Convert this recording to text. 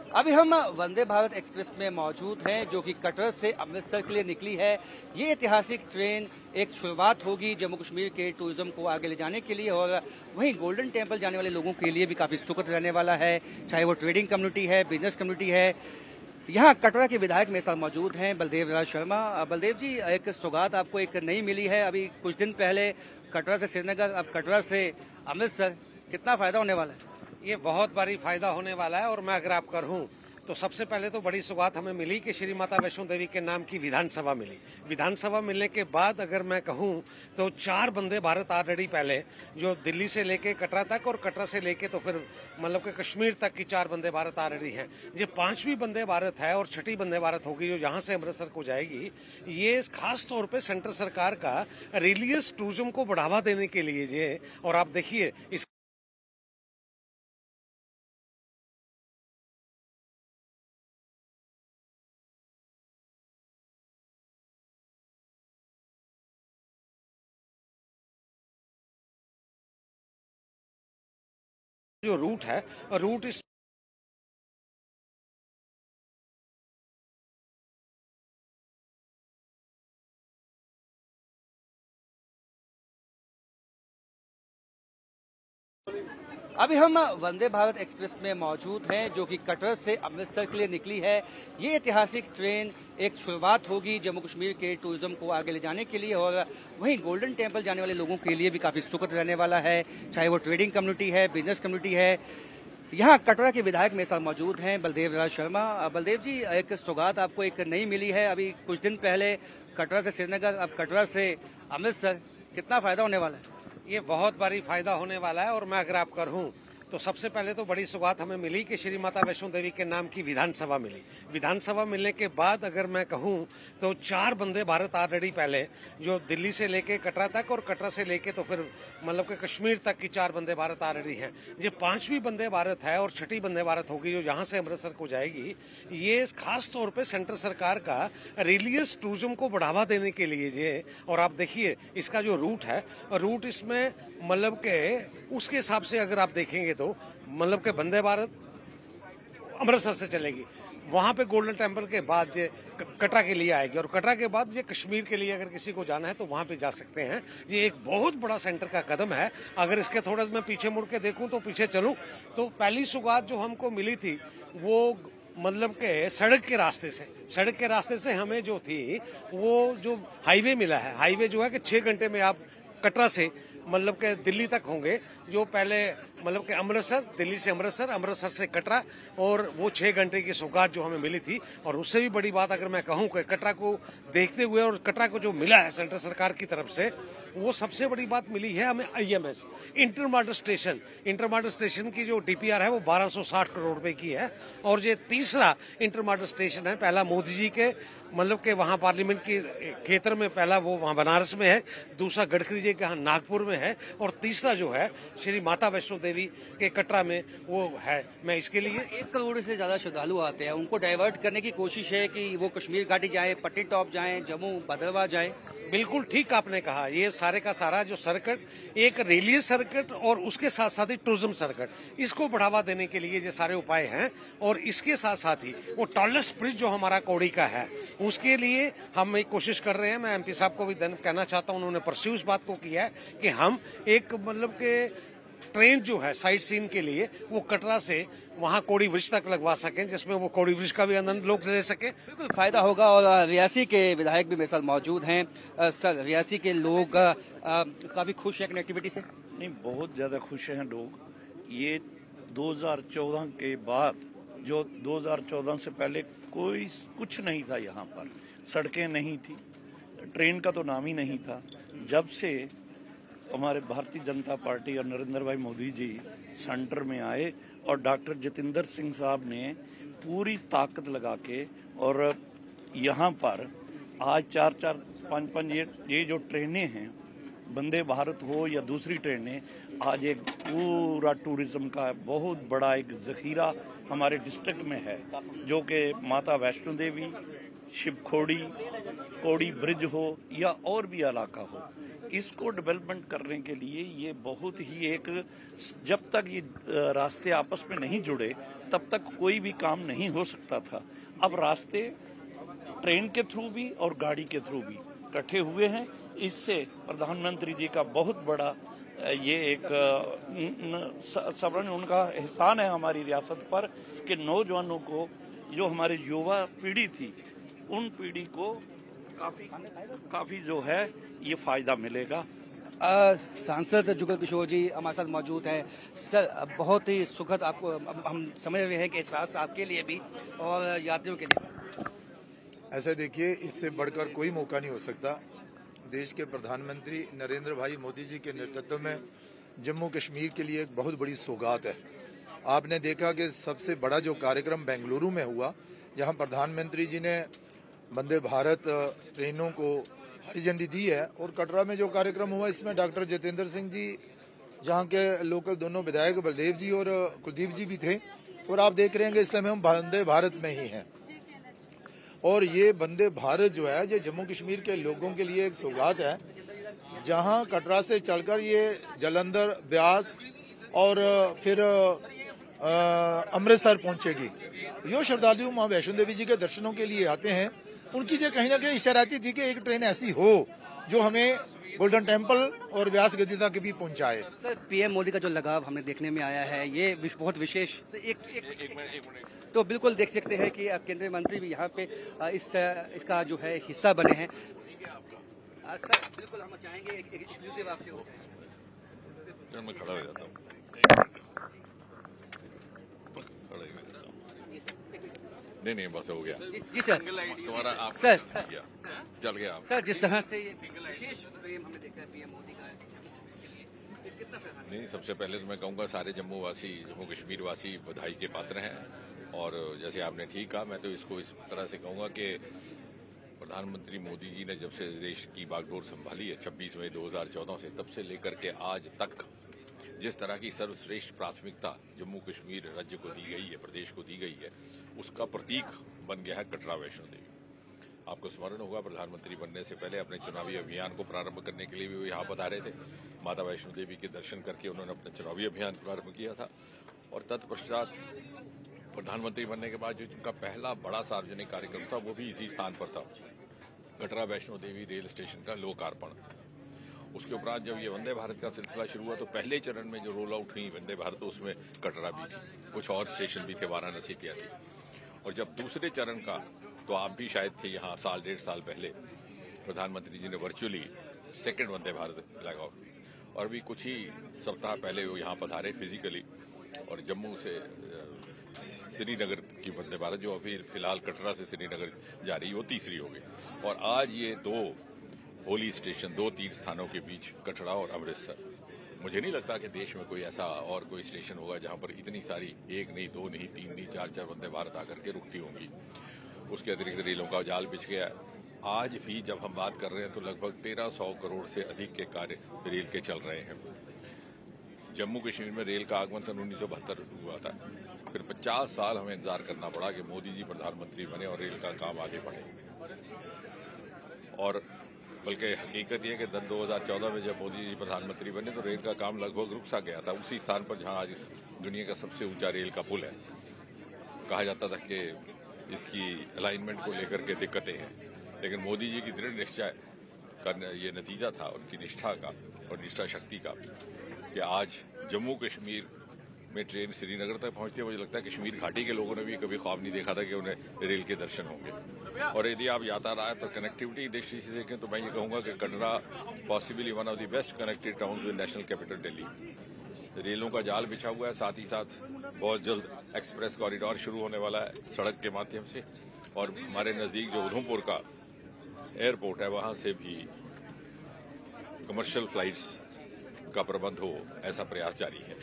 अभी हम वंदे भारत एक्सप्रेस में मौजूद हैं जो कि कटरा से अमृतसर के लिए निकली है। ये ऐतिहासिक ट्रेन एक शुरुआत होगी जम्मू कश्मीर के टूरिज्म को आगे ले जाने के लिए और वहीं गोल्डन टेम्पल जाने वाले लोगों के लिए भी काफ़ी सुखद रहने वाला है, चाहे वो ट्रेडिंग कम्युनिटी है, बिजनेस कम्युनिटी है। यहाँ कटरा के विधायक मेरे साथ मौजूद हैं बलदेव राज शर्मा। बलदेव जी, एक सौगात आपको एक नई मिली है अभी कुछ दिन पहले कटरा से श्रीनगर, अब कटरा से अमृतसर, कितना फायदा होने वाला है? ये बहुत भारी फायदा होने वाला है। और मैं अगर आप कहूं तो सबसे पहले तो बड़ी सौगात हमें मिली कि श्री माता वैष्णो देवी के नाम की विधानसभा मिली। विधानसभा मिलने के बाद अगर मैं कहूं तो 4 वंदे भारत ऑलरेडी पहले जो दिल्ली से लेके कटरा तक और कटरा से लेके तो फिर मतलब कि कश्मीर तक की 4 वंदे भारत ऑलरेडी हैं। ये 5वीं वंदे भारत है और 6ठी वंदे भारत होगी जो यहाँ से अमृतसर को जाएगी। ये खास तौर पर सेंट्रल सरकार का रिलीजियस टूरिज्म को बढ़ावा देने के लिए ये, और आप देखिए इस जो रूट है, रूट इस अभी हम वंदे भारत एक्सप्रेस में मौजूद हैं जो कि कटरा से अमृतसर के लिए निकली है। ये ऐतिहासिक ट्रेन एक शुरुआत होगी जम्मू कश्मीर के टूरिज्म को आगे ले जाने के लिए और वहीं गोल्डन टेम्पल जाने वाले लोगों के लिए भी काफ़ी सुखद रहने वाला है, चाहे वो ट्रेडिंग कम्युनिटी है, बिजनेस कम्युनिटी है। यहाँ कटरा के विधायक मेरे साथ मौजूद हैं बलदेव राज शर्मा। बलदेव जी, एक सौगात आपको एक नई मिली है अभी कुछ दिन पहले कटरा से श्रीनगर, अब कटरा से अमृतसर, कितना फायदा होने वाला है? ये बहुत भारी फायदा होने वाला है। और मैं अगर आप कहूं तो सबसे पहले तो बड़ी सौगात हमें मिली कि श्री माता वैष्णो देवी के नाम की विधानसभा मिली। विधानसभा मिलने के बाद अगर मैं कहूं तो 4 वंदे भारत ऑलरेडी पहले जो दिल्ली से लेके कटरा तक और कटरा से लेके तो फिर मतलब कि कश्मीर तक की 4 वंदे भारत ऑलरेडी हैं। ये 5वीं वंदे भारत है और 6ठी वंदे भारत होगी जो यहाँ से अमृतसर को जाएगी। ये खास तौर पर सेंट्रल सरकार का रिलीजियस टूरिज्म को बढ़ावा देने के लिए ये, और आप देखिए इसका जो रूट है, रूट इसमें मतलब के उसके हिसाब से अगर आप देखेंगे तो मतलब के वंदे भारत अमृतसर से चलेगी, वहां पे गोल्डन टेम्पल के बाद ये कटरा के लिए आएगी और कटरा के बाद ये कश्मीर के लिए अगर किसी को जाना है तो वहां पे जा सकते हैं। ये एक बहुत बड़ा सेंटर का कदम है। अगर इसके थोड़ा मैं पीछे मुड़ के देखूं तो पीछे चलूं तो पहली सौगात जो हमको मिली थी वो मतलब के सड़क के रास्ते से हमें जो थी वो जो हाईवे मिला है। हाईवे जो है कि 6 घंटे में आप कटरा से मतलब के दिल्ली तक होंगे। जो पहले मतलब के अमृतसर, दिल्ली से अमृतसर, अमृतसर से कटरा, और वो 6 घंटे की सौगात जो हमें मिली थी। और उससे भी बड़ी बात अगर मैं कहूं कि कटरा को देखते हुए और कटरा को जो मिला है सेंट्रल सरकार की तरफ से, वो सबसे बड़ी बात मिली है हमें IMS इंटरमॉडल स्टेशन की जो DPR है वो 1260 करोड़ रुपए की है। और ये तीसरा इंटरमॉडल स्टेशन है। पहला मोदी जी के मतलब के वहां पार्लियामेंट के क्षेत्र में, पहला वो वहां बनारस में है, दूसरा गडकरी जी के यहाँ नागपुर में है, और तीसरा जो है श्री माता वैष्णो देवी के कटरा में वो है। मैं इसके लिए 1 करोड़ से ज्यादा श्रद्धालु आते हैं, उनको डाइवर्ट करने की कोशिश है कि वो कश्मीर घाटी जाए, पट्टी टॉप जाए, जम्मू भद्रवाह जाए। बिल्कुल ठीक आपने कहा। ये सारे का सारा जो सर्किट एक रिलीजियस सर्किट और उसके साथ साथ ही टूरिज्म सर्किट, इसको बढ़ावा देने के लिए ये सारे उपाय हैं। और इसके साथ साथ ही वो टॉलेस्ट ब्रिज जो हमारा कौड़ी का है उसके लिए हम एक कोशिश कर रहे हैं। मैं MP साहब को भी कहना चाहता हूं, उन्होंने परस्यू इस बात को किया है कि हम एक मतलब के ट्रेन जो है साइट सीन के लिए वो कटरा से वहां कौड़ी ब्रिज तक लगवा सकें, जिसमें वो कौड़ी ब्रिज का भी आनंद लोग ले सके। बिल्कुल फायदा होगा। और रियासी के विधायक भी मेरे साथ मौजूद हैं। सर, रियासी के लोग काफी खुश हैं कनेक्टिविटी से? नहीं, बहुत ज़्यादा खुश हैं लोग। ये 2014 के बाद, जो 2014 से पहले कोई कुछ नहीं था यहाँ पर, सड़कें नहीं थी, ट्रेन का तो नाम ही नहीं था। जब से हमारे भारतीय जनता पार्टी और नरेंद्र भाई मोदी जी सेंटर में आए और डॉक्टर जितेंद्र सिंह साहब ने पूरी ताकत लगा के, और यहाँ पर आज 4-4, 5-5 ये जो ट्रेनें हैं, वंदे भारत हो या दूसरी ट्रेनें, आज एक पूरा टूरिज्म का बहुत बड़ा एक जखीरा हमारे डिस्ट्रिक्ट में है, जो कि माता वैष्णो देवी, शिवखोड़ी, कौड़ी ब्रिज हो या और भी इलाका हो, इसको डेवलपमेंट करने के लिए ये बहुत ही एक, जब तक ये रास्ते आपस में नहीं जुड़े तब तक कोई भी काम नहीं हो सकता था। अब रास्ते ट्रेन के थ्रू भी और गाड़ी के थ्रू भी इकट्ठे हुए हैं। इससे प्रधानमंत्री जी का बहुत बड़ा ये एक सबरन उनका एहसान है हमारी रियासत पर कि नौजवानों को, जो हमारे युवा पीढ़ी थी, उन पीढ़ी को काफी जो है ये फायदा मिलेगा। सांसद जुगल किशोर जी हमारे साथ मौजूद हैं। सर, बहुत ही सुखद, आपको हम समझ रहे हैं कि एहसास आपके लिए भी और यात्रियों के लिए। ऐसा देखिए, इससे बढ़कर कोई मौका नहीं हो सकता। देश के प्रधानमंत्री नरेंद्र भाई मोदी जी के नेतृत्व में जम्मू कश्मीर के लिए एक बहुत बड़ी सौगात है। आपने देखा कि सबसे बड़ा जो कार्यक्रम बेंगलुरु में हुआ, जहां प्रधानमंत्री जी ने वंदे भारत ट्रेनों को हरी झंडी दी है, और कटरा में जो कार्यक्रम हुआ इसमें डॉक्टर जितेंद्र सिंह जी, जहां के लोकल दोनों विधायक बलदेव जी और कुलदीप जी भी थे, और आप देख रहे हैं कि इस समय हम वंदे भारत में ही हैं। और ये वंदे भारत जो है, ये जम्मू कश्मीर के लोगों के लिए एक सौगात है, जहां कटरा से चलकर ये जालंधर, ब्यास और फिर अमृतसर पहुंचेगी। जो श्रद्धालु मां वैष्णो देवी जी के दर्शनों के लिए आते हैं, उनकी जो कहीं ना कहीं इच्छा रहती थी कि एक ट्रेन ऐसी हो जो हमें गोल्डन टेम्पल और व्यास गद्दी तक भी पहुंचाए। सर, पीएम मोदी का जो लगाव हमें देखने में आया है, ये बहुत विशेष। एक मिनट तो बिल्कुल देख सकते हैं कि केंद्रीय मंत्री भी यहाँ पे इसका जो है हिस्सा बने हैं। सर, बिल्कुल हम चाहेंगे एक एक्सक्लूसिव आपसे हो जाए। मैं खड़ा हो जाता हूँ। नहीं बस हो गया जी सर। तुम्हारा आप सर चल गया आप। सर, जिस तरह से ये विशेष प्रेम हमने देखा है पीएम मोदी का, कितना सराहनीय। नहीं, सबसे पहले तो मैं कहूँगा सारे जम्मू कश्मीर वासी बधाई के पात्र हैं। और जैसे आपने ठीक कहा, मैं तो इसको इस तरह से कहूँगा कि प्रधानमंत्री मोदी जी ने जब से देश की बागडोर संभाली है 26 मई 2014 से, तब से लेकर के आज तक जिस तरह की सर्वश्रेष्ठ प्राथमिकता जम्मू कश्मीर राज्य को दी गई है, प्रदेश को दी गई है, उसका प्रतीक बन गया है कटरा वैष्णो देवी। आपको स्मरण होगा, प्रधानमंत्री बनने से पहले अपने चुनावी अभियान को प्रारंभ करने के लिए भी वो यहाँ पधारे थे। माता वैष्णो देवी के दर्शन करके उन्होंने अपना चुनावी अभियान प्रारंभ किया था। और तत्पश्चात प्रधानमंत्री बनने के बाद जो उनका पहला बड़ा सार्वजनिक कार्यक्रम था, वो भी इसी स्थान पर था, कटरा वैष्णो देवी रेल स्टेशन का लोकार्पण। उसके उपरांत जब ये वंदे भारत का सिलसिला शुरू हुआ, तो पहले चरण में जो रोल आउट हुई वंदे भारत, उसमें कटरा भी थी, कुछ और स्टेशन भी थे, वाराणसी के थी। और जब दूसरे चरण का, तो आप भी शायद थे यहाँ साल 1.5 साल पहले, प्रधानमंत्री जी ने वर्चुअली सेकेंड वंदे भारत लगाओ। और भी कुछ ही सप्ताह पहले वो यहाँ पधारे फिजिकली, और जम्मू से श्रीनगर की वंदे भारत, जो अभी फिलहाल कटरा से श्रीनगर जा रही है, वो तीसरी हो गई। और आज ये 2 होली स्टेशन, 2 तीर्थ स्थानों के बीच, कटरा और अमृतसर। मुझे नहीं लगता कि देश में कोई ऐसा और कोई स्टेशन होगा जहां पर इतनी सारी, 1 नहीं, 2 नहीं, 3 नहीं, 4 वंदे भारत आकर के रुकती होंगी। उसके अतिरिक्त रेलों का जाल बिछ गया है। आज भी जब हम बात कर रहे हैं तो लगभग 1300 करोड़ से अधिक के कार्य रेल के चल रहे हैं। जम्मू कश्मीर में रेल का आगमन सन 1972 हुआ था। फिर 50 साल हमें इंतजार करना पड़ा कि मोदी जी प्रधानमंत्री बने और रेल का काम आगे बढ़े। और बल्कि हकीकत यह कि 2014 में जब मोदी जी प्रधानमंत्री बने तो रेल का काम लगभग रुक सा गया था, उसी स्थान पर जहां आज दुनिया का सबसे ऊंचा रेल का पुल है। कहा जाता था कि इसकी अलाइनमेंट को लेकर के दिक्कतें हैं, लेकिन मोदी जी की दृढ़ निश्चय का ये नतीजा था, उनकी निष्ठा का और निष्ठा शक्ति का, कि आज जम्मू कश्मीर में ट्रेन श्रीनगर तक पहुंचती है। मुझे लगता है कश्मीर घाटी के लोगों ने भी कभी ख्वाब नहीं देखा था कि उन्हें रेल के दर्शन होंगे। और यदि आप यातायात और कनेक्टिविटी दृष्टि से देखें तो मैं ये कहूँगा कि Katra possibly one of the best connected town with national capital Delhi. रेलों का जाल बिछा हुआ है, साथ ही साथ बहुत जल्द एक्सप्रेस कॉरिडोर शुरू होने वाला है सड़क के माध्यम से। और हमारे नज़दीक जो उधमपुर का एयरपोर्ट है, वहाँ से भी कमर्शियल फ्लाइट्स का प्रबंध हो, ऐसा प्रयास जारी है।